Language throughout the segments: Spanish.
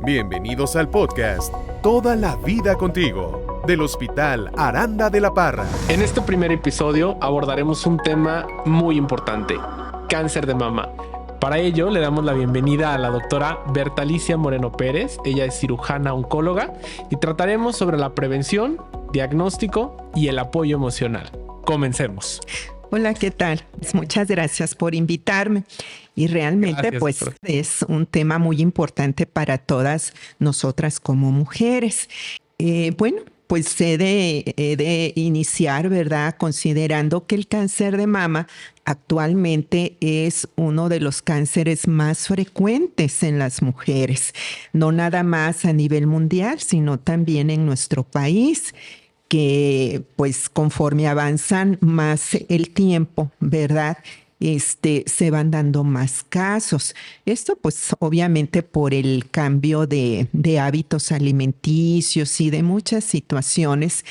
Bienvenidos al podcast Toda la vida contigo, del Hospital Aranda de la Parra. En este primer episodio abordaremos un tema muy importante: cáncer de mama. Para ello le damos la bienvenida a la doctora Bertalicia Moreno Pérez. Ella es cirujana oncóloga y trataremos sobre la prevención, diagnóstico y el apoyo emocional. Comencemos. Hola, ¿qué tal? Muchas gracias por invitarme. Y realmente, es un tema muy importante para todas nosotras como mujeres. He de iniciar, ¿verdad? Considerando que el cáncer de mama actualmente es uno de los cánceres más frecuentes en las mujeres. No nada más a nivel mundial, sino también en nuestro país, que pues conforme avanzan más el tiempo, ¿verdad? Se van dando más casos. Esto pues obviamente por el cambio de hábitos alimenticios y de muchas situaciones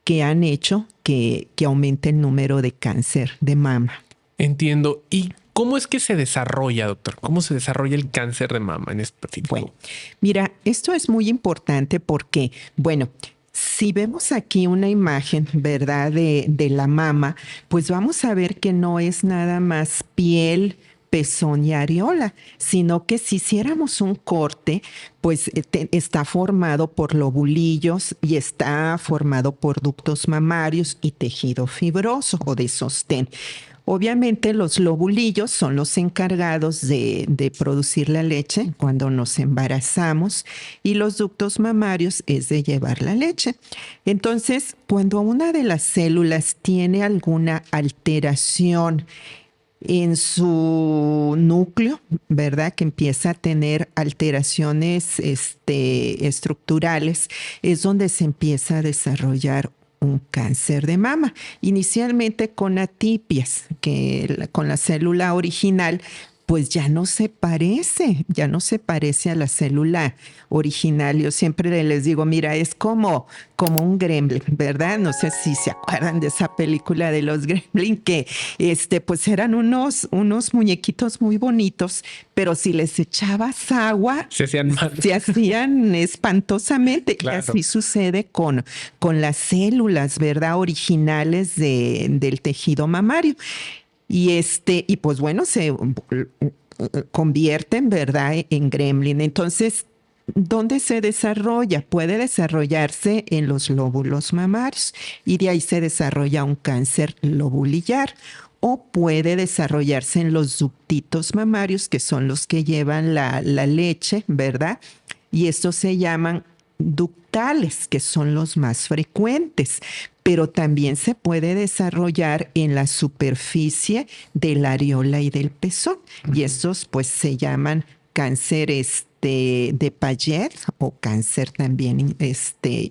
que han hecho que aumente el número de cáncer de mama. Entiendo. ¿Y cómo es que se desarrolla, doctor? ¿Cómo se desarrolla el cáncer de mama en específico? Bueno, mira, esto es muy importante porque, si vemos aquí una imagen, ¿verdad? De la mama, pues vamos a ver que no es nada más piel, pezón y areola, sino que si hiciéramos un corte, pues está formado por lobulillos y está formado por ductos mamarios y tejido fibroso o de sostén. Obviamente los lobulillos son los encargados de producir la leche cuando nos embarazamos y los ductos mamarios es de llevar la leche. Entonces, cuando una de las células tiene alguna alteración en su núcleo, ¿verdad? Que empieza a tener alteraciones estructurales, es donde se empieza a desarrollar un cáncer de mama, inicialmente con atipias, que con la célula original pues ya no se parece a la célula original. Yo siempre les digo, mira, es como un gremlin, ¿verdad? No sé si se acuerdan de esa película de los gremlin, que pues eran unos muñequitos muy bonitos, pero si les echabas agua, se hacían mal. Se hacían espantosamente. Claro. Y así sucede con las células, ¿verdad? Originales del tejido mamario. Y pues bueno, se convierten, ¿verdad?, en gremlin. Entonces, ¿dónde se desarrolla? Puede desarrollarse en los lóbulos mamarios y de ahí se desarrolla un cáncer lobulillar. O puede desarrollarse en los ductitos mamarios, que son los que llevan la leche, ¿verdad? Y estos se llaman ductales, que son los más frecuentes, pero también se puede desarrollar en la superficie de la areola y del pezón. Y estos pues se llaman cánceres de Payet o cáncer también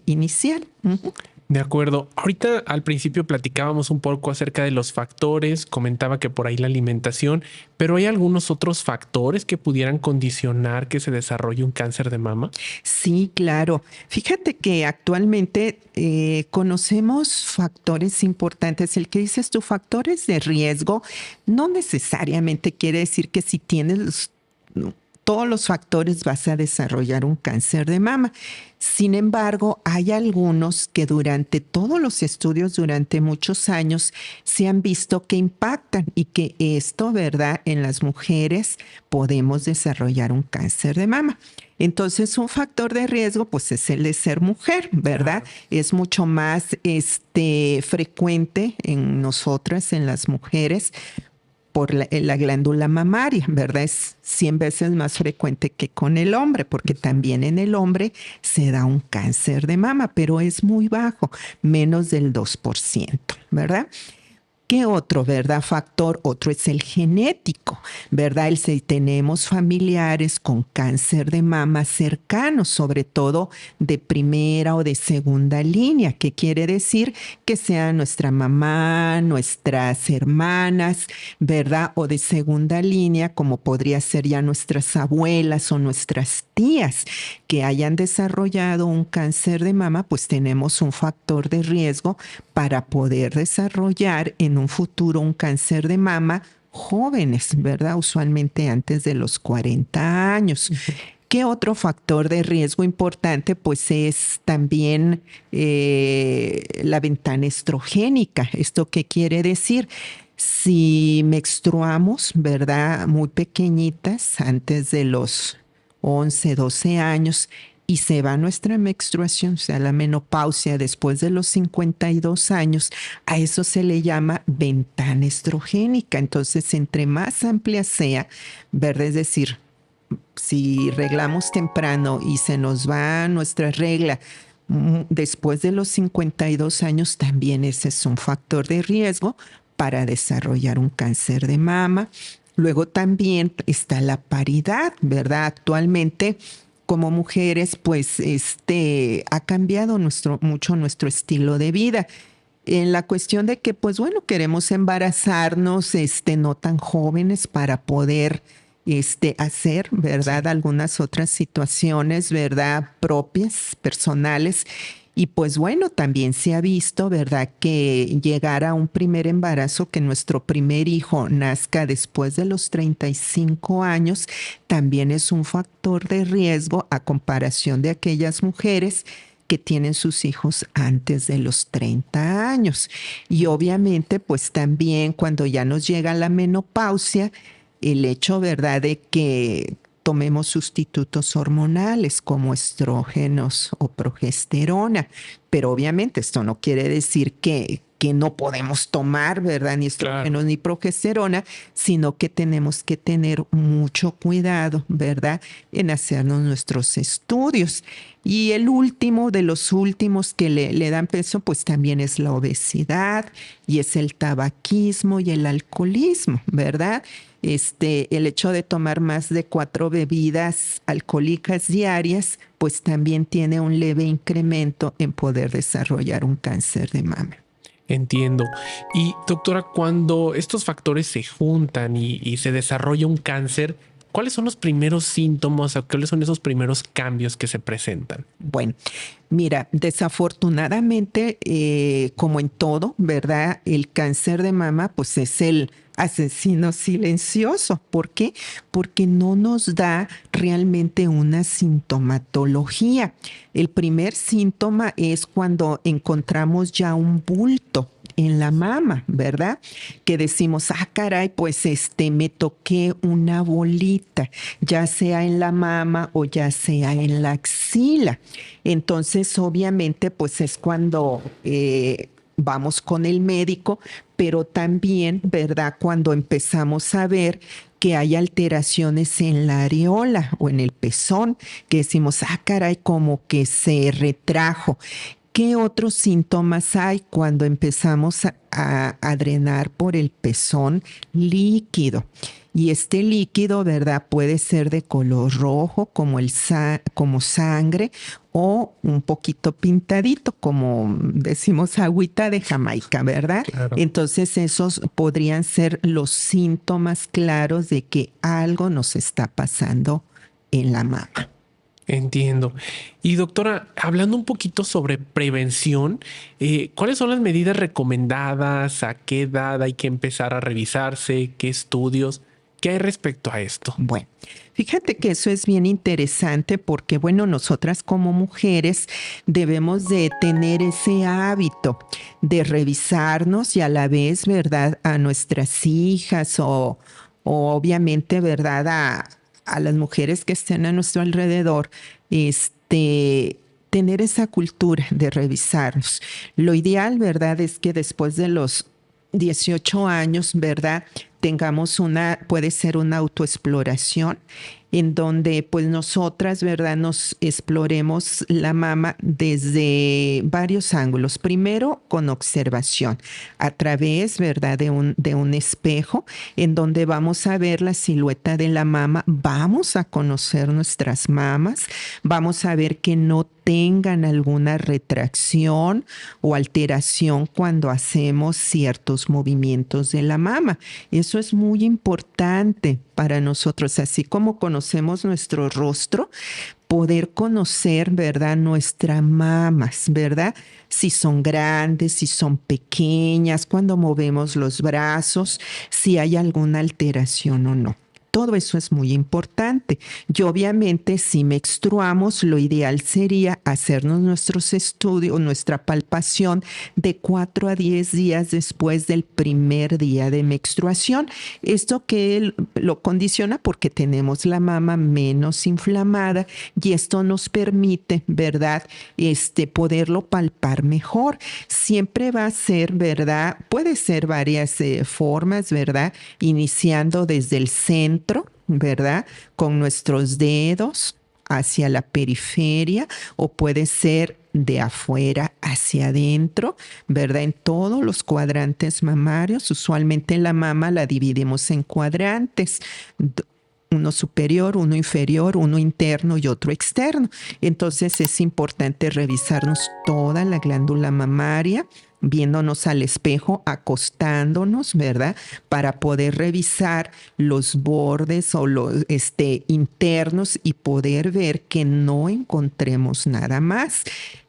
inicial. Uh-huh. De acuerdo. Ahorita al principio platicábamos un poco acerca de los factores, comentaba que por ahí la alimentación, pero ¿hay algunos otros factores que pudieran condicionar que se desarrolle un cáncer de mama? Sí, claro. Fíjate que actualmente conocemos factores importantes. El que dices tú, factores de riesgo, no necesariamente quiere decir que si tienes todos los factores vas a desarrollar un cáncer de mama. Sin embargo, hay algunos que durante todos los estudios, durante muchos años, se han visto que impactan y que esto, ¿verdad?, en las mujeres podemos desarrollar un cáncer de mama. Entonces, un factor de riesgo, pues, es el de ser mujer, ¿verdad? Claro. Es mucho más frecuente en nosotras, en las mujeres, por la glándula mamaria, ¿verdad? Es 100 veces más frecuente que con el hombre, porque también en el hombre se da un cáncer de mama, pero es muy bajo, menos del 2%, ¿verdad? ¿Qué otro, verdad, factor? Otro es el genético, ¿verdad? Si tenemos familiares con cáncer de mama cercanos, sobre todo de primera o de segunda línea, que quiere decir que sea nuestra mamá, nuestras hermanas, ¿verdad? O de segunda línea, como podría ser ya nuestras abuelas o nuestras tías que hayan desarrollado un cáncer de mama, pues tenemos un factor de riesgo para poder desarrollar en un futuro un cáncer de mama jóvenes, ¿verdad? Usualmente antes de los 40 años. ¿Qué otro factor de riesgo importante? Pues es también la ventana estrogénica. ¿Esto qué quiere decir? Si menstruamos, ¿verdad? Muy pequeñitas, antes de los 11, 12 años, y se va nuestra menstruación, o sea, la menopausia después de los 52 años, a eso se le llama ventana estrogénica. Entonces, entre más amplia sea, ¿verdad? Es decir, si reglamos temprano y se nos va nuestra regla después de los 52 años, también ese es un factor de riesgo para desarrollar un cáncer de mama. Luego también está la paridad, ¿verdad? Actualmente, como mujeres, pues ha cambiado mucho nuestro estilo de vida. En la cuestión de que, pues bueno, queremos embarazarnos, no tan jóvenes para poder hacer, ¿verdad? Algunas otras situaciones, ¿verdad? Propias, personales. Y pues bueno, también se ha visto, ¿verdad? Que llegar a un primer embarazo, que nuestro primer hijo nazca después de los 35 años, también es un factor de riesgo a comparación de aquellas mujeres que tienen sus hijos antes de los 30 años. Y obviamente, pues también cuando ya nos llega la menopausia, el hecho, ¿verdad?, de que tomemos sustitutos hormonales como estrógenos o progesterona. Pero obviamente esto no quiere decir que no podemos tomar, ¿verdad?, ni estrógenos ni progesterona, sino que tenemos que tener mucho cuidado, ¿verdad?, en hacernos nuestros estudios. Y el último de los últimos que le dan peso, pues también es la obesidad y es el tabaquismo y el alcoholismo, ¿verdad? El hecho de tomar más de 4 bebidas alcohólicas diarias, pues también tiene un leve incremento en poder desarrollar un cáncer de mama. Entiendo. Y doctora, cuando estos factores se juntan y se desarrolla un cáncer, ¿cuáles son los primeros síntomas o cuáles son esos primeros cambios que se presentan? Bueno, mira, desafortunadamente, como en todo, ¿verdad? El cáncer de mama, pues es el asesino silencioso. ¿Por qué? Porque no nos da realmente una sintomatología. El primer síntoma es cuando encontramos ya un bulto en la mama, ¿verdad? Que decimos, caray, pues me toqué una bolita, ya sea en la mama o ya sea en la axila. Entonces, obviamente, pues es cuando vamos con el médico, pero también, ¿verdad?, cuando empezamos a ver que hay alteraciones en la areola o en el pezón, que decimos, caray, como que se retrajo. ¿Qué otros síntomas hay cuando empezamos a drenar por el pezón líquido? Y este líquido, ¿verdad?, puede ser de color rojo, como sangre, o un poquito pintadito, como decimos agüita de Jamaica, ¿verdad? Claro. Entonces esos podrían ser los síntomas claros de que algo nos está pasando en la mama. Entiendo. Y doctora, hablando un poquito sobre prevención, ¿cuáles son las medidas recomendadas? ¿A qué edad hay que empezar a revisarse? ¿Qué estudios? ¿Qué hay respecto a esto? Bueno, fíjate que eso es bien interesante porque, bueno, nosotras como mujeres debemos de tener ese hábito de revisarnos y a la vez, ¿verdad?, a nuestras hijas o obviamente, ¿verdad?, a las mujeres que estén a nuestro alrededor, tener esa cultura de revisarnos. Lo ideal, ¿verdad?, es que después de los 18 años, ¿verdad?, tengamos puede ser una autoexploración en donde pues nosotras, ¿verdad?, nos exploremos la mama desde varios ángulos. Primero, con observación, a través, ¿verdad?, de un espejo en donde vamos a ver la silueta de la mama, vamos a conocer nuestras mamas, vamos a ver que no tengan alguna retracción o alteración cuando hacemos ciertos movimientos de la mama. Eso es muy importante para nosotros, así como conocemos nuestro rostro, poder conocer, ¿verdad?, nuestras mamas, ¿verdad? Si son grandes, si son pequeñas, cuando movemos los brazos, si hay alguna alteración o no. Todo eso es muy importante. Y obviamente si menstruamos, lo ideal sería hacernos nuestros estudios, nuestra palpación de 4 a 10 días después del primer día de menstruación. Esto que lo condiciona porque tenemos la mama menos inflamada y esto nos permite, ¿verdad? Poderlo palpar mejor. Siempre va a ser, ¿verdad? Puede ser varias formas, ¿verdad? Iniciando desde el centro, ¿verdad? Con nuestros dedos hacia la periferia, o puede ser de afuera hacia adentro, ¿verdad? En todos los cuadrantes mamarios. Usualmente la mama la dividimos en cuadrantes. Uno superior, uno inferior, uno interno y otro externo. Entonces es importante revisarnos toda la glándula mamaria, viéndonos al espejo, acostándonos, ¿verdad? Para poder revisar los bordes o los internos y poder ver que no encontremos nada más.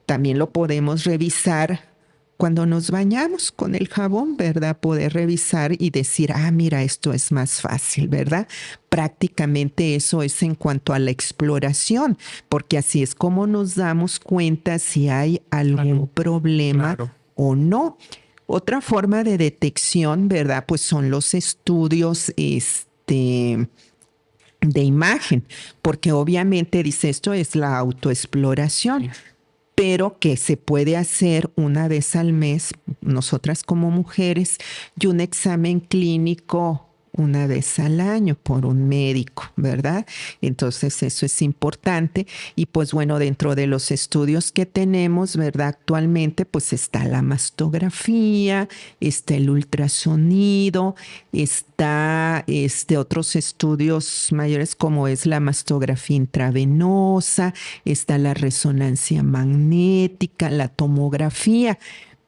También lo podemos revisar cuando nos bañamos con el jabón, ¿verdad? Poder revisar y decir, mira, esto es más fácil, ¿verdad? Prácticamente eso es en cuanto a la exploración, porque así es como nos damos cuenta si hay algún problema o no. Otra forma de detección, ¿verdad? Pues son los estudios de imagen, porque obviamente dice esto es la autoexploración. Sí. Pero que se puede hacer una vez al mes, nosotras como mujeres, y un examen clínico una vez al año por un médico, ¿verdad? Entonces eso es importante. Y pues bueno, dentro de los estudios que tenemos, ¿verdad? Actualmente pues está la mastografía, está el ultrasonido, está otros estudios mayores como es la mastografía intravenosa, está la resonancia magnética, la tomografía.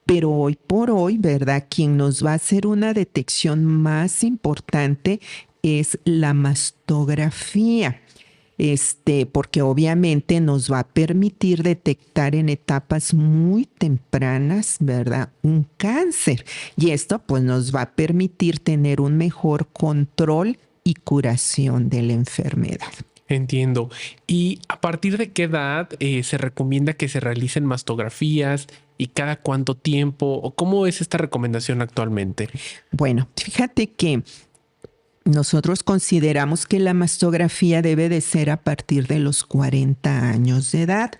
Pero hoy por hoy, ¿verdad? Quien nos va a hacer una detección más importante es la mastografía. Porque obviamente nos va a permitir detectar en etapas muy tempranas, ¿verdad? Un cáncer. Y esto pues nos va a permitir tener un mejor control y curación de la enfermedad. Entiendo. ¿Y a partir de qué edad se recomienda que se realicen mastografías y cada cuánto tiempo? ¿O cómo es esta recomendación actualmente? Bueno, fíjate que nosotros consideramos que la mastografía debe de ser a partir de los 40 años de edad.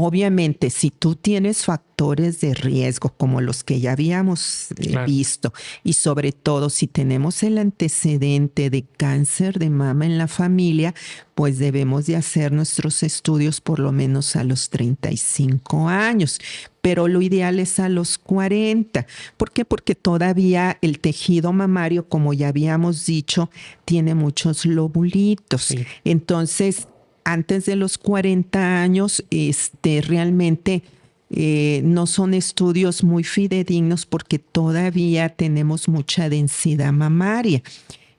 Obviamente, si tú tienes factores de riesgo como los que ya habíamos visto, y sobre todo si tenemos el antecedente de cáncer de mama en la familia, pues debemos de hacer nuestros estudios por lo menos a los 35 años. Pero lo ideal es a los 40. ¿Por qué? Porque todavía el tejido mamario, como ya habíamos dicho, tiene muchos lobulitos. Sí. Entonces, antes de los 40 años, realmente no son estudios muy fidedignos porque todavía tenemos mucha densidad mamaria.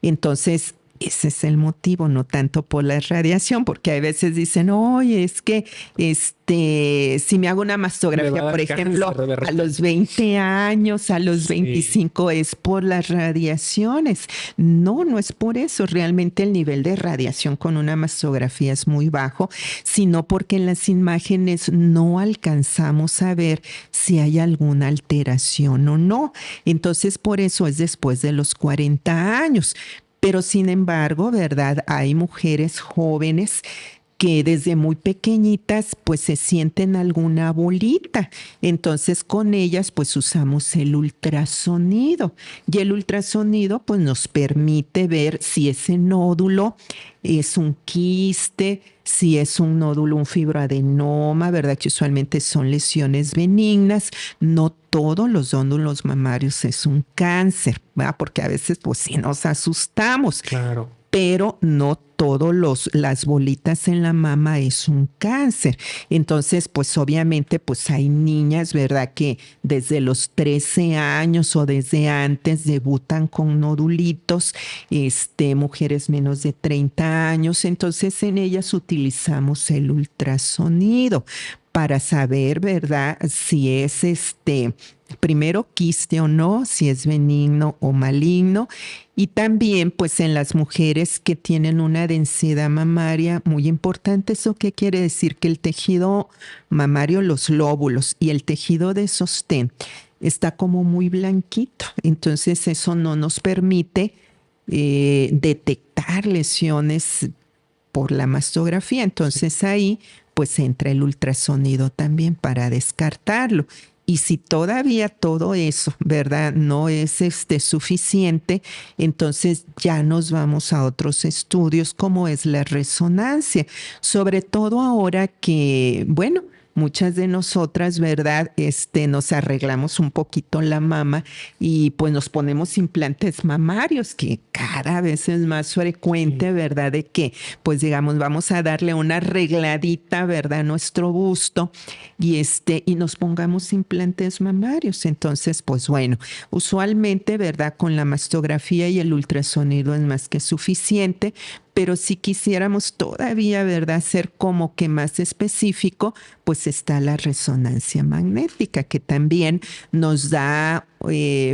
Entonces, ese es el motivo, no tanto por la radiación, porque a veces dicen, oye, es que si me hago una mastografía, por ejemplo, a los 20 años, a los 25, es por las radiaciones. No, no es por eso. Realmente el nivel de radiación con una mastografía es muy bajo, sino porque en las imágenes no alcanzamos a ver si hay alguna alteración o no. Entonces, por eso es después de los 40 años. Pero sin embargo, ¿verdad? Hay mujeres jóvenes que desde muy pequeñitas pues se sienten alguna bolita. Entonces con ellas pues usamos el ultrasonido. Y el ultrasonido pues nos permite ver si ese nódulo es un quiste, si es un nódulo, un fibroadenoma, ¿verdad? Que usualmente son lesiones benignas. No todos los nódulos mamarios es un cáncer, ¿verdad? Porque a veces pues sí nos asustamos. Claro. Pero no todas las bolitas en la mama es un cáncer. Entonces, pues obviamente, pues hay niñas, ¿verdad? Que desde los 13 años o desde antes debutan con nodulitos, mujeres menos de 30 años. Entonces, en ellas utilizamos el ultrasonido. para saber, ¿verdad? Si es primero quiste o no, si es benigno o maligno. Y también, pues en las mujeres que tienen una densidad mamaria muy importante, ¿eso qué quiere decir? Que el tejido mamario, los lóbulos y el tejido de sostén está como muy blanquito. Entonces eso no nos permite detectar lesiones por la mastografía. Entonces ahí pues entra el ultrasonido también para descartarlo. Y si todavía todo eso, ¿verdad? No es suficiente, entonces ya nos vamos a otros estudios como es la resonancia. Sobre todo ahora que, bueno, muchas de nosotras, ¿verdad? Nos arreglamos un poquito la mama y pues nos ponemos implantes mamarios, que cada vez es más frecuente, ¿verdad? De que, pues digamos, vamos a darle una arregladita, ¿verdad? A nuestro busto y nos pongamos implantes mamarios. Entonces, pues bueno, usualmente, ¿verdad? Con la mastografía y el ultrasonido es más que suficiente, pero si quisiéramos todavía, ¿verdad?, ser como que más específico, pues está la resonancia magnética, que también nos da,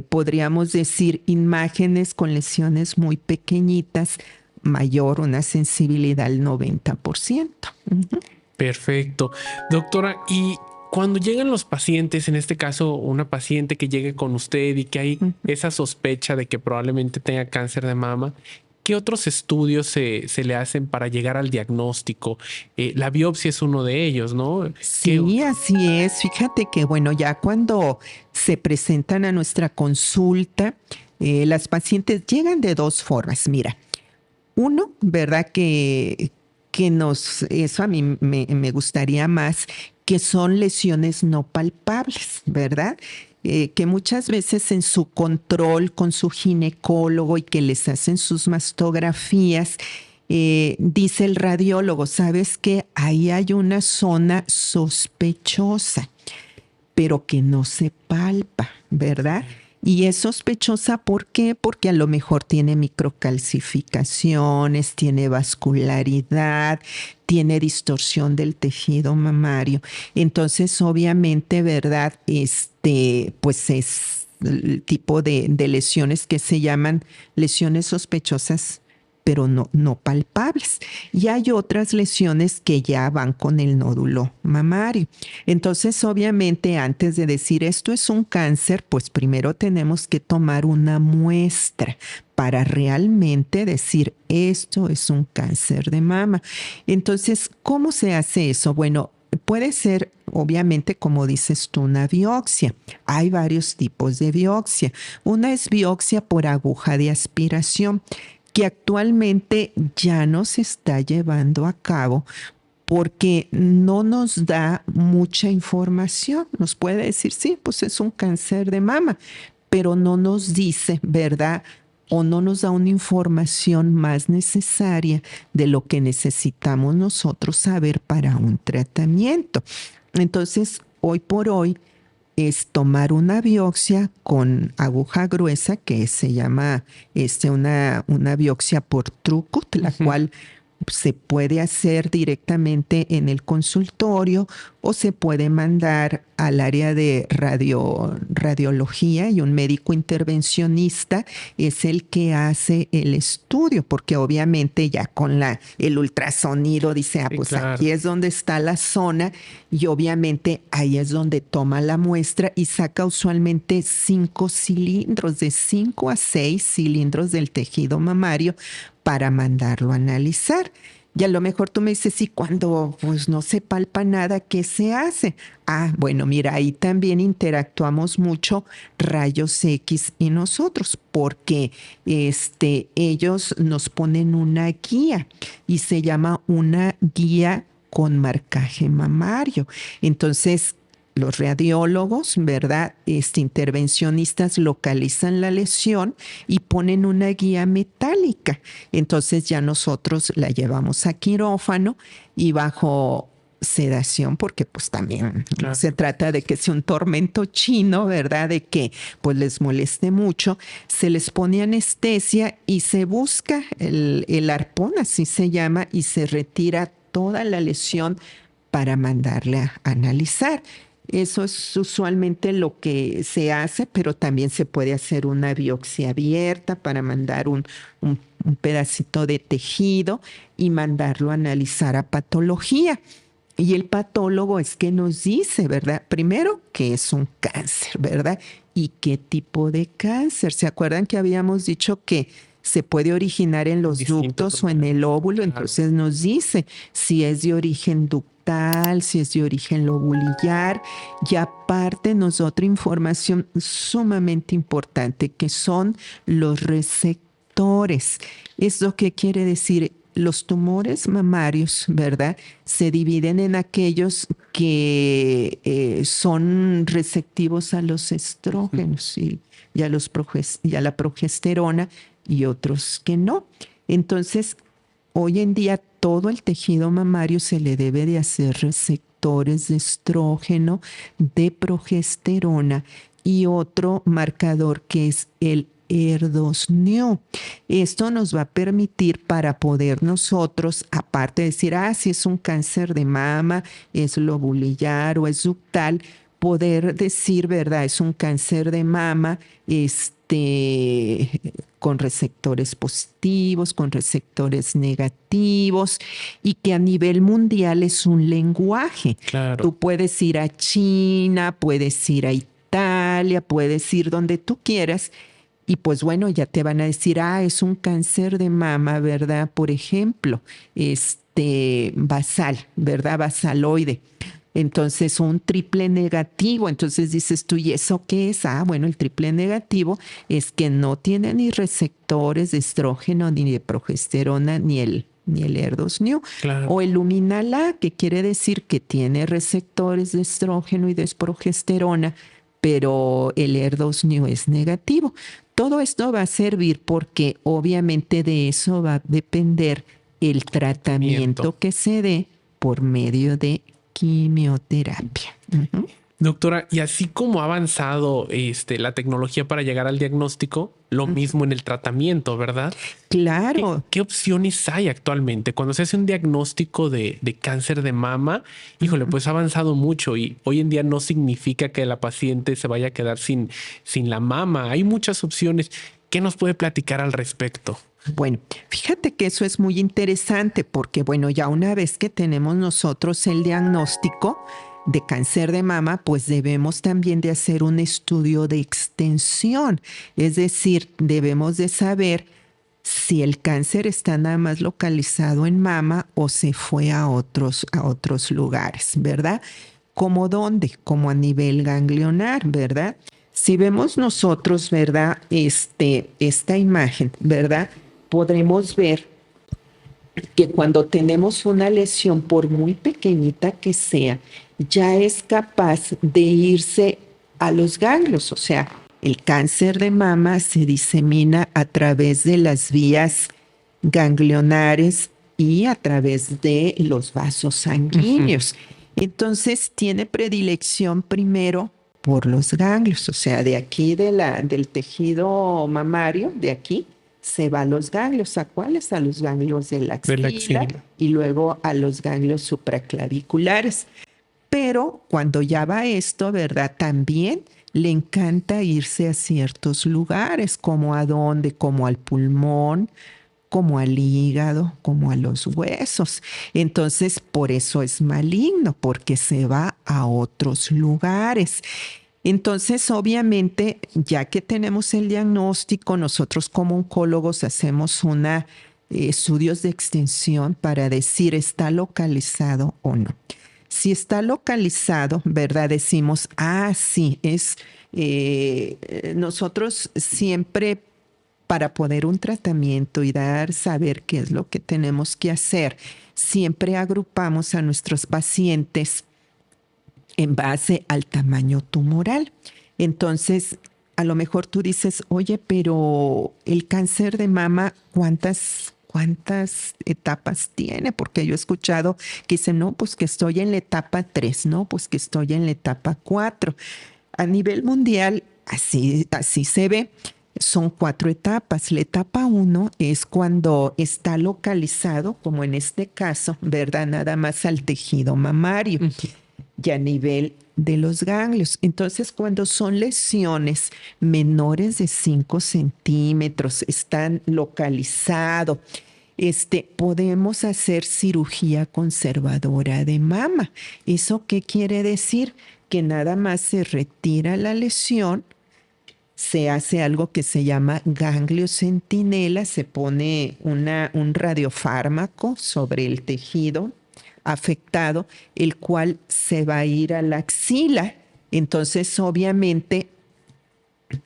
podríamos decir, imágenes con lesiones muy pequeñitas, mayor, una sensibilidad al 90%. Uh-huh. Perfecto. Doctora, y cuando llegan los pacientes, en este caso una paciente que llegue con usted y que hay esa sospecha de que probablemente tenga cáncer de mama, ¿qué otros estudios se le hacen para llegar al diagnóstico? La biopsia es uno de ellos, ¿no? Sí, así es. Fíjate que, bueno, ya cuando se presentan a nuestra consulta, las pacientes llegan de dos formas. Mira, uno, ¿verdad? Eso a mí me gustaría más, que son lesiones no palpables, ¿verdad? Que muchas veces en su control con su ginecólogo y que les hacen sus mastografías, dice el radiólogo, ¿sabes qué? Ahí hay una zona sospechosa, pero que no se palpa, ¿verdad? Y es sospechosa, ¿por qué? Porque a lo mejor tiene microcalcificaciones, tiene vascularidad, tiene distorsión del tejido mamario. Entonces, obviamente, ¿verdad? Pues es el tipo de lesiones que se llaman lesiones sospechosas, pero no palpables. Y hay otras lesiones que ya van con el nódulo mamario. Entonces, obviamente, antes de decir esto es un cáncer, pues primero tenemos que tomar una muestra para realmente decir esto es un cáncer de mama. Entonces, ¿cómo se hace eso? Bueno, puede ser, obviamente, como dices tú, una biopsia. Hay varios tipos de biopsia. Una es biopsia por aguja de aspiración, que actualmente ya no se está llevando a cabo porque no nos da mucha información. Nos puede decir, sí, pues es un cáncer de mama, pero no nos dice, ¿verdad? O no nos da una información más necesaria de lo que necesitamos nosotros saber para un tratamiento. Entonces, hoy por hoy, es tomar una biopsia con aguja gruesa, que se llama una biopsia por Trucut, la cual se puede hacer directamente en el consultorio o se puede mandar al área de radiología y un médico intervencionista es el que hace el estudio, porque obviamente ya con el ultrasonido dice, pues claro, aquí es donde está la zona y obviamente ahí es donde toma la muestra y saca usualmente 5 cilindros, de 5 a 6 cilindros del tejido mamario para mandarlo a analizar. Y a lo mejor tú me dices, y cuando pues no se palpa nada, ¿qué se hace? Bueno, mira, ahí también interactuamos mucho rayos X y nosotros, porque ellos nos ponen una guía y se llama una guía con marcaje mamario. Entonces, los radiólogos, ¿verdad? Intervencionistas localizan la lesión y ponen una guía metálica. Entonces ya nosotros la llevamos a quirófano y bajo sedación, porque pues también claro, se trata de que sea un tormento chino, ¿verdad? De que pues les moleste mucho. Se les pone anestesia y se busca el arpón, así se llama, y se retira toda la lesión para mandarle a analizar. Eso es usualmente lo que se hace, pero también se puede hacer una biopsia abierta para mandar un pedacito de tejido y mandarlo a analizar a patología. Y el patólogo es que nos dice, ¿verdad? Primero, que es un cáncer, ¿verdad? Y qué tipo de cáncer. ¿Se acuerdan que habíamos dicho que se puede originar en los ductos o en el óvulo? Claro. Entonces nos dice si es de origen ductal, si es de origen lobulillar. Y aparte nos da otra información sumamente importante, que son los receptores. ¿Eso qué quiere decir? Los tumores mamarios, ¿verdad? Se dividen en aquellos que son receptivos a los estrógenos y a la progesterona, y otros que no. Entonces, hoy en día todo el tejido mamario se le debe de hacer receptores de estrógeno, de progesterona y otro marcador que es el ER2-neu. Esto nos va a permitir para poder nosotros, aparte de decir, si es un cáncer de mama, es lobulillar o es ductal, poder decir, ¿verdad? Es un cáncer de mama, con receptores positivos, con receptores negativos, y que a nivel mundial es un lenguaje. Claro. Tú puedes ir a China, puedes ir a Italia, puedes ir donde tú quieras, y pues bueno, ya te van a decir, es un cáncer de mama, ¿verdad? Por ejemplo, basal, ¿verdad? Basaloide. Entonces, un triple negativo. Entonces dices tú, ¿y eso qué es? Bueno, el triple negativo es que no tiene ni receptores de estrógeno, ni de progesterona, ni el ER2-neu. Claro. O el luminal A, que quiere decir que tiene receptores de estrógeno y de progesterona, pero el ER2-neu es negativo. Todo esto va a servir porque obviamente de eso va a depender el tratamiento que se dé por medio de quimioterapia. Uh-huh. Doctora, y así como ha avanzado la tecnología para llegar al diagnóstico, lo mismo en el tratamiento, ¿verdad? Claro. ¿Qué opciones hay actualmente? Cuando se hace un diagnóstico de cáncer de mama, híjole, pues ha avanzado mucho, y hoy en día no significa que la paciente se vaya a quedar sin la mama. Hay muchas opciones. ¿Qué nos puede platicar al respecto? Bueno, fíjate que eso es muy interesante porque, bueno, ya una vez que tenemos nosotros el diagnóstico de cáncer de mama, pues debemos también de hacer un estudio de extensión. Es decir, debemos de saber si el cáncer está nada más localizado en mama o se fue a otros lugares, ¿verdad? ¿Cómo dónde? Como a nivel ganglionar, ¿verdad? Si vemos nosotros, ¿verdad? Esta imagen, ¿verdad? Podremos ver que cuando tenemos una lesión, por muy pequeñita que sea, ya es capaz de irse a los ganglios. O sea, el cáncer de mama se disemina a través de las vías ganglionares y a través de los vasos sanguíneos. Entonces, tiene predilección primero por los ganglios, o sea, de aquí del tejido mamario, de aquí, se va a los ganglios. ¿A cuáles? A los ganglios de la axila y luego a los ganglios supraclaviculares. Pero cuando ya va esto, ¿verdad? También le encanta irse a ciertos lugares, como a dónde, como al pulmón, como al hígado, como a los huesos. Entonces, por eso es maligno, porque se va a otros lugares. Entonces, obviamente, ya que tenemos el diagnóstico, nosotros como oncólogos hacemos estudios de extensión para decir está localizado o no. Si está localizado, ¿verdad? Decimos, sí, nosotros siempre, para poder un tratamiento y saber qué es lo que tenemos que hacer, siempre agrupamos a nuestros pacientes en base al tamaño tumoral. Entonces, a lo mejor tú dices, oye, pero el cáncer de mama, ¿cuántas etapas tiene? Porque yo he escuchado que dicen, no, pues que estoy en la etapa 3, no, pues que estoy en la etapa 4. A nivel mundial, así se ve son 4 etapas. La etapa 1 es cuando está localizado, como en este caso, ¿verdad? Nada más al tejido mamario y a nivel de los ganglios. Entonces, cuando son lesiones menores de 5 centímetros, están localizados, podemos hacer cirugía conservadora de mama. ¿Eso qué quiere decir? Que nada más se retira la lesión, se hace algo que se llama ganglio centinela, se pone un radiofármaco sobre el tejido afectado, el cual se va a ir a la axila. Entonces, obviamente,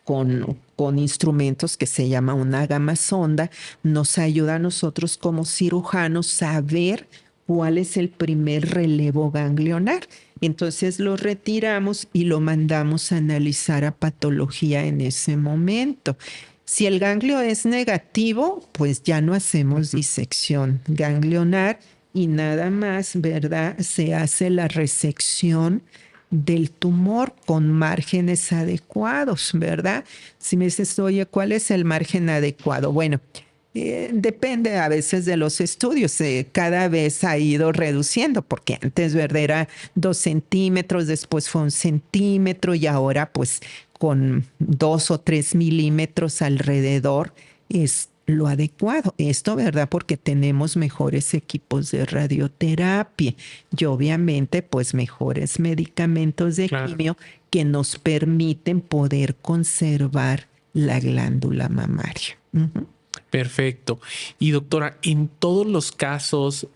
con instrumentos que se llama una gamma sonda, nos ayuda a nosotros como cirujanos a ver cuál es el primer relevo ganglionar. Entonces lo retiramos y lo mandamos a analizar a patología en ese momento. Si el ganglio es negativo, pues ya no hacemos disección ganglionar y nada más, ¿verdad? Se hace la resección del tumor con márgenes adecuados, ¿verdad? Si me dices, oye, ¿cuál es el margen adecuado? Bueno, depende a veces de los estudios. Cada vez ha ido reduciendo, porque antes, ¿verdad? Era 2 centímetros, después fue 1 centímetro y ahora pues con 2 o 3 milímetros alrededor es lo adecuado. Esto, ¿verdad? Porque tenemos mejores equipos de radioterapia y obviamente pues mejores medicamentos de quimio que nos permiten poder conservar la glándula mamaria. Perfecto. Y doctora, en todos los casos,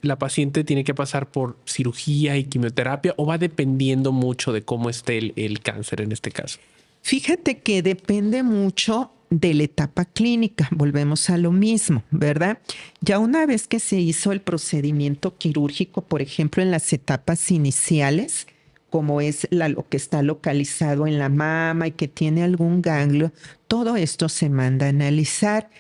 ¿la paciente tiene que pasar por cirugía y quimioterapia o va dependiendo mucho de cómo esté el cáncer en este caso? Fíjate que depende mucho de la etapa clínica. Volvemos a lo mismo, ¿verdad? Ya una vez que se hizo el procedimiento quirúrgico, por ejemplo, en las etapas iniciales, como es lo que está localizado en la mama y que tiene algún ganglio, todo esto se manda a analizar.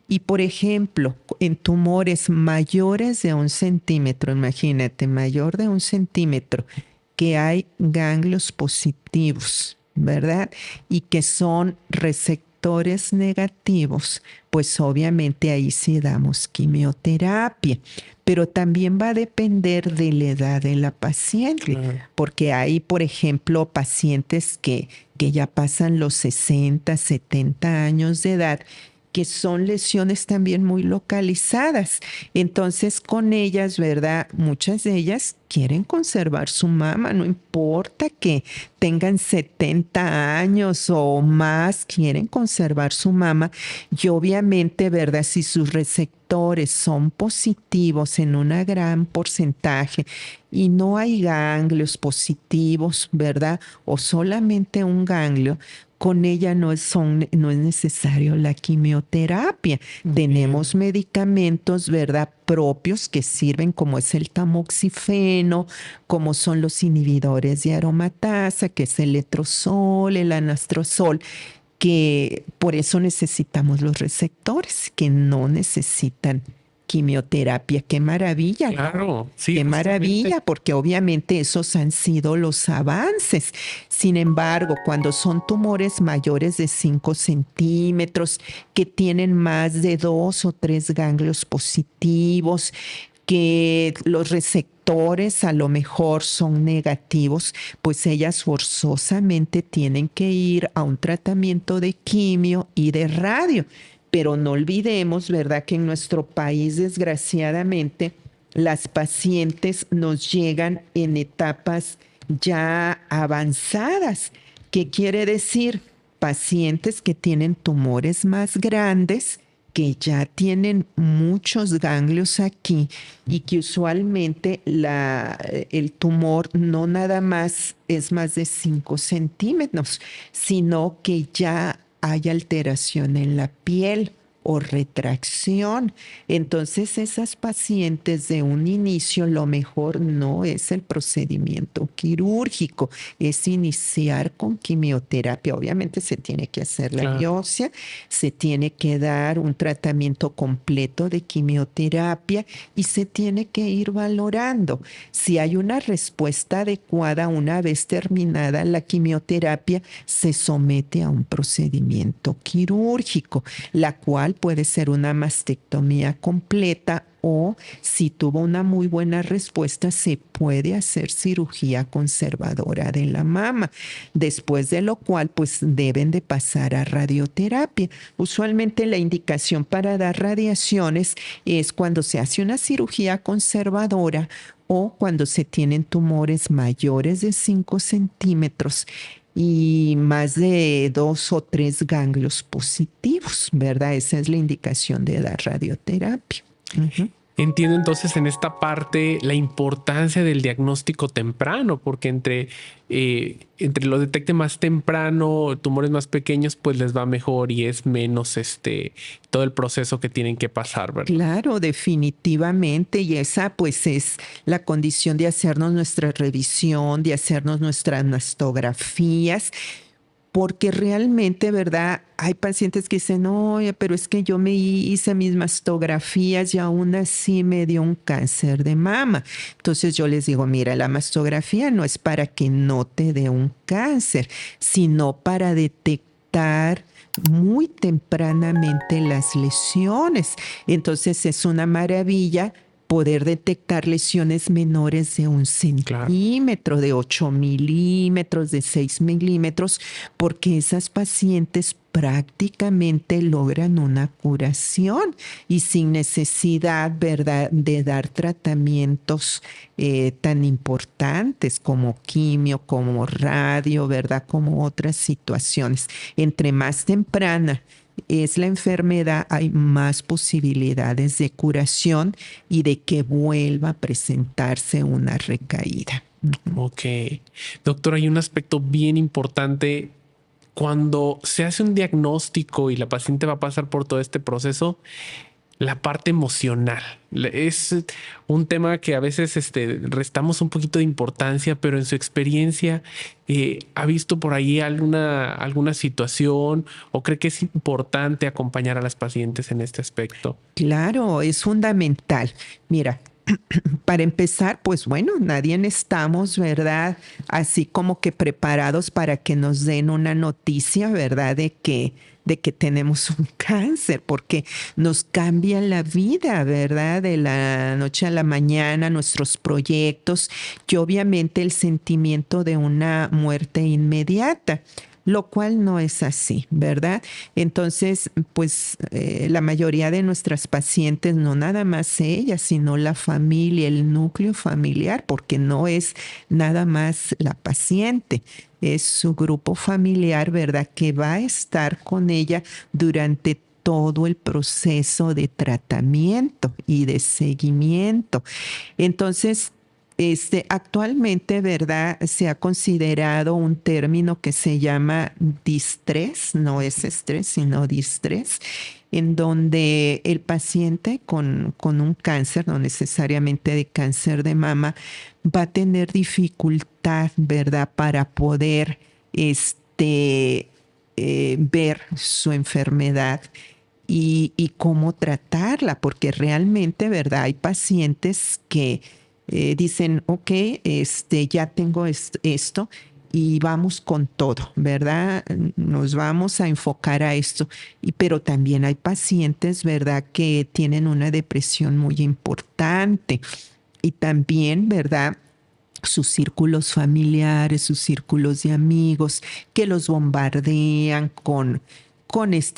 Y, por ejemplo, en tumores mayores de 1 centímetro, imagínate, mayor de 1 centímetro, que hay ganglios positivos, ¿verdad? Y que son receptores negativos, pues obviamente ahí sí damos quimioterapia. Pero también va a depender de la edad de la paciente, porque hay, por ejemplo, pacientes que ya pasan los 60, 70 años de edad, que son lesiones también muy localizadas. Entonces, con ellas, ¿verdad? Muchas de ellas quieren conservar su mama, no importa que tengan 70 años o más, quieren conservar su mama. Y obviamente, ¿verdad? Si sus receptores son positivos en un gran porcentaje y no hay ganglios positivos, ¿verdad? O solamente un ganglio, con ella no es necesario la quimioterapia. Tenemos medicamentos, ¿verdad?, propios que sirven, como es el tamoxifeno, como son los inhibidores de aromatasa, que es el letrozol, el anastrozol, que por eso necesitamos los receptores, que no necesitan quimioterapia. ¡Qué maravilla! Claro, sí. ¡Qué maravilla! Porque obviamente esos han sido los avances. Sin embargo, cuando son tumores mayores de 5 centímetros, que tienen más de 2 o 3 ganglios positivos, que los receptores a lo mejor son negativos, pues ellas forzosamente tienen que ir a un tratamiento de quimio y de radio. Pero no olvidemos, ¿verdad?, que en nuestro país, desgraciadamente, las pacientes nos llegan en etapas ya avanzadas. ¿Qué quiere decir? Pacientes que tienen tumores más grandes, que ya tienen muchos ganglios aquí y que usualmente el tumor no nada más es más de 5 centímetros, sino que ya hay alteración en la piel o retracción. Entonces, esas pacientes de un inicio, lo mejor no es el procedimiento quirúrgico, es iniciar con quimioterapia. Obviamente se tiene que hacer la Claro. biopsia, se tiene que dar un tratamiento completo de quimioterapia y se tiene que ir valorando. Si hay una respuesta adecuada una vez terminada la quimioterapia, se somete a un procedimiento quirúrgico, la cual puede ser una mastectomía completa o si tuvo una muy buena respuesta, se puede hacer cirugía conservadora de la mama, después de lo cual pues deben de pasar a radioterapia. Usualmente la indicación para dar radiaciones es cuando se hace una cirugía conservadora o cuando se tienen tumores mayores de 5 centímetros y más de 2 o 3 ganglios positivos, ¿verdad? Esa es la indicación de dar radioterapia. Ujú. Entiendo entonces en esta parte la importancia del diagnóstico temprano, porque entre lo detecte más temprano, tumores más pequeños, pues les va mejor y es menos todo el proceso que tienen que pasar, ¿verdad? Claro, definitivamente. Y esa pues es la condición de hacernos nuestra revisión, de hacernos nuestras mastografías, porque realmente, ¿verdad? Hay pacientes que dicen, oye, pero es que yo me hice mis mastografías y aún así me dio un cáncer de mama. Entonces yo les digo, mira, la mastografía no es para que no te dé un cáncer, sino para detectar muy tempranamente las lesiones. Entonces es una maravilla poder detectar lesiones menores de 1 Claro. centímetro, de 8 milímetros, de 6 milímetros, porque esas pacientes prácticamente logran una curación y sin necesidad, ¿verdad?, de dar tratamientos tan importantes como quimio, como radio, ¿verdad?, como otras situaciones. Entre más temprana es la enfermedad, hay más posibilidades de curación y de que vuelva a presentarse una recaída. Ok. Doctor, hay un aspecto bien importante. Cuando se hace un diagnóstico y la paciente va a pasar por todo este proceso, la parte emocional es un tema que a veces restamos un poquito de importancia, pero en su experiencia, ¿ha visto por ahí alguna situación o cree que es importante acompañar a las pacientes en este aspecto? Claro, es fundamental. Mira, para empezar, pues bueno, nadie estamos, ¿verdad? Así como que preparados para que nos den una noticia, ¿verdad? De que tenemos un cáncer, porque nos cambia la vida, ¿verdad? De la noche a la mañana, nuestros proyectos y obviamente el sentimiento de una muerte inmediata, lo cual no es así, ¿verdad? Entonces, pues la mayoría de nuestras pacientes, no nada más ellas, sino la familia, el núcleo familiar, porque no es nada más la paciente, es su grupo familiar, ¿verdad?, que va a estar con ella durante todo el proceso de tratamiento y de seguimiento. Entonces, actualmente, ¿verdad? Se ha considerado un término que se llama distrés, no es estrés, sino distrés, en donde el paciente con un cáncer, no necesariamente de cáncer de mama, va a tener dificultad, ¿verdad?, para poder ver su enfermedad y cómo tratarla, porque realmente, ¿verdad? Hay pacientes que dicen, ok, ya tengo esto y vamos con todo, ¿verdad? Nos vamos a enfocar a esto. Pero también hay pacientes, ¿verdad?, que tienen una depresión muy importante y también, ¿verdad?, sus círculos familiares, sus círculos de amigos, que los bombardean con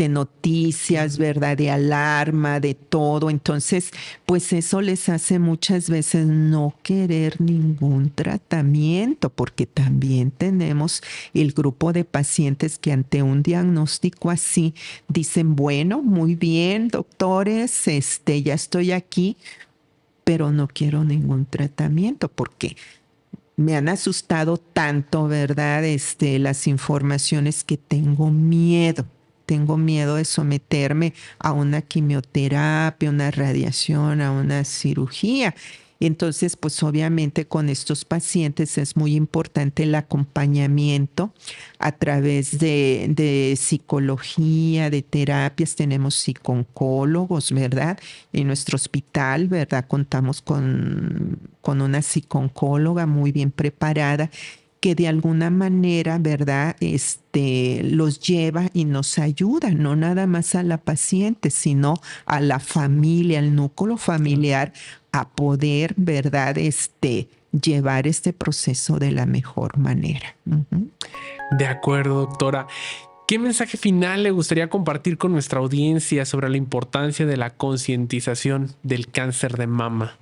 noticias, ¿verdad?, de alarma, de todo. Entonces, pues eso les hace muchas veces no querer ningún tratamiento, porque también tenemos el grupo de pacientes que ante un diagnóstico así dicen, bueno, muy bien, doctores, ya estoy aquí, pero no quiero ningún tratamiento porque me han asustado tanto, ¿verdad? Las informaciones que tengo miedo. tengo miedo de someterme a una quimioterapia, una radiación, a una cirugía. Entonces, pues obviamente con estos pacientes es muy importante el acompañamiento a través de psicología, de terapias. Tenemos psicooncólogos, ¿verdad? En nuestro hospital, ¿verdad? Contamos con una psicooncóloga muy bien preparada que de alguna manera, ¿verdad? Los lleva y nos ayuda, no nada más a la paciente, sino a la familia, al núcleo familiar, a poder, ¿verdad? Llevar este proceso de la mejor manera. Uh-huh. De acuerdo, doctora. ¿Qué mensaje final le gustaría compartir con nuestra audiencia sobre la importancia de la concientización del cáncer de mama?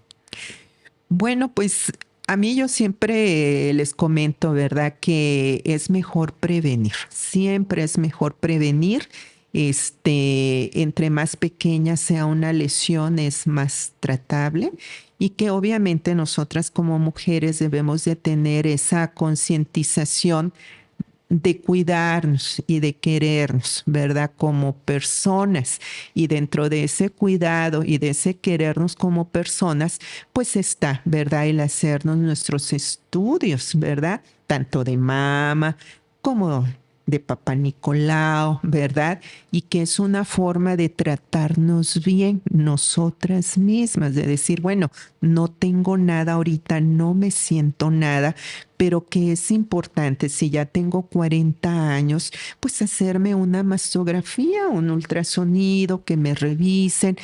Bueno, pues a mí yo siempre les comento, ¿verdad? Que es mejor prevenir. Siempre es mejor prevenir. Entre más pequeña sea una lesión, es más tratable y que obviamente nosotras como mujeres debemos de tener esa concientización de cuidarnos y de querernos, ¿verdad? Como personas. Y dentro de ese cuidado y de ese querernos como personas, pues está, ¿verdad? El hacernos nuestros estudios, ¿verdad? Tanto de mama como de Papá Nicolau, ¿verdad? Y que es una forma de tratarnos bien nosotras mismas, de decir, bueno, no tengo nada ahorita, no me siento nada, pero que es importante, si ya tengo 40 años, pues hacerme una mastografía, un ultrasonido, que me revisen,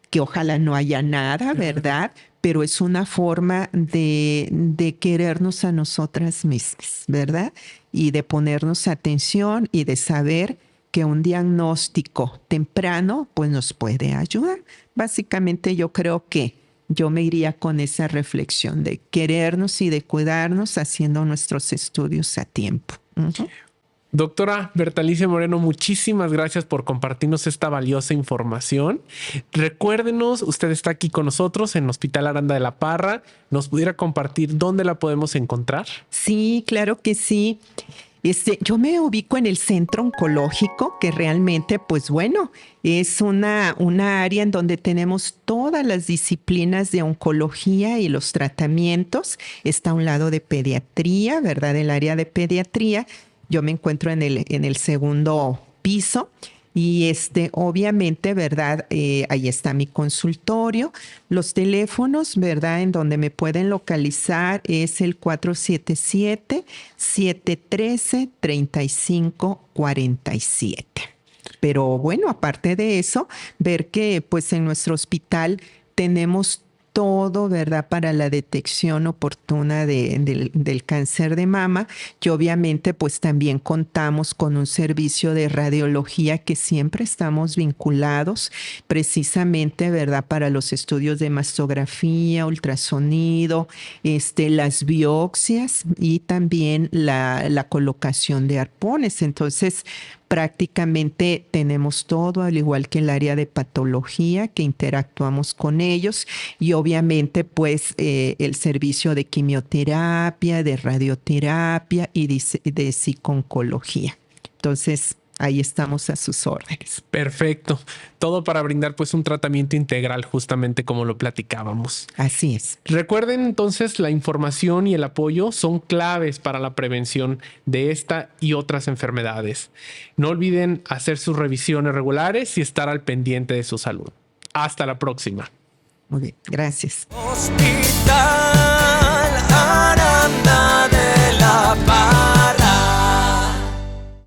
que ojalá no haya nada, ¿verdad? Pero es una forma de querernos a nosotras mismas, ¿verdad? Y de ponernos atención y de saber que un diagnóstico temprano pues nos puede ayudar. Básicamente yo creo que yo me iría con esa reflexión de querernos y de cuidarnos haciendo nuestros estudios a tiempo. Uh-huh. Doctora Bertalicia Moreno, muchísimas gracias por compartirnos esta valiosa información. Recuérdenos, usted está aquí con nosotros en Hospital Aranda de la Parra. ¿Nos pudiera compartir dónde la podemos encontrar? Sí, claro que sí. Yo me ubico en el centro oncológico, que realmente, pues bueno, es una área en donde tenemos todas las disciplinas de oncología y los tratamientos. Está a un lado de pediatría, ¿verdad? El área de pediatría. Yo me encuentro en el segundo piso y obviamente, ¿verdad? Ahí está mi consultorio. Los teléfonos, ¿verdad? En donde me pueden localizar es el 477-713-3547. Pero bueno, aparte de eso, ver que pues en nuestro hospital tenemos todo, ¿verdad? Para la detección oportuna del cáncer de mama. Y obviamente, pues también contamos con un servicio de radiología que siempre estamos vinculados precisamente, ¿verdad? Para los estudios de mastografía, ultrasonido, las biopsias y también la colocación de arpones. Entonces, prácticamente tenemos todo, al igual que el área de patología, que interactuamos con ellos y obviamente pues el servicio de quimioterapia, de radioterapia y de psicooncología. Entonces, ahí estamos a sus órdenes. Perfecto. Todo para brindar pues un tratamiento integral, justamente como lo platicábamos. Así es. Recuerden entonces, la información y el apoyo son claves para la prevención de esta y otras enfermedades. No olviden hacer sus revisiones regulares y estar al pendiente de su salud. Hasta la próxima. Muy bien, gracias. Hospital